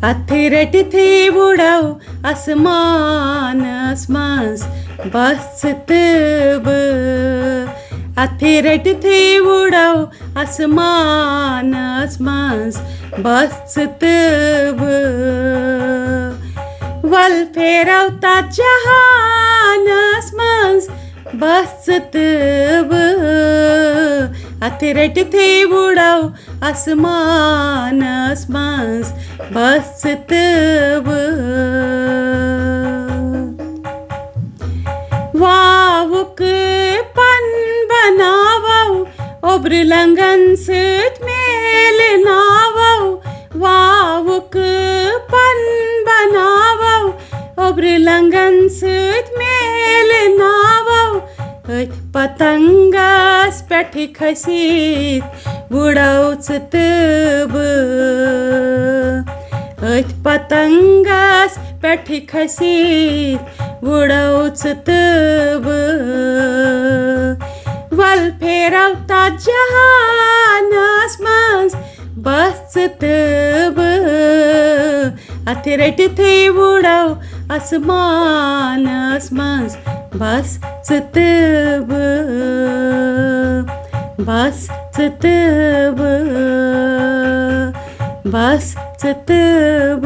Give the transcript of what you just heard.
अथि रटि उड़ाव आसमानस मंज बस तब अथि रटि उड़ाव आसमानस मंज बस तब वल फेरव तथ जहानस मंज बस तब अथि रटि उड़ाव आसमानस मंज बस तब वावुक पन बनावौ ओब्र लंगन सत मेलनावौ वावुक पन बनावौ ओब्र लंगन सत मेलनावौ पतंगस पेठ खसित उड़ौ तब पतंगस पेठ खसित उड़ौ तब वल फेरव तथ जहानस मंज बस तब अथि रटि उड़ाव आसमानस मंज बस तब बस तब बस तब।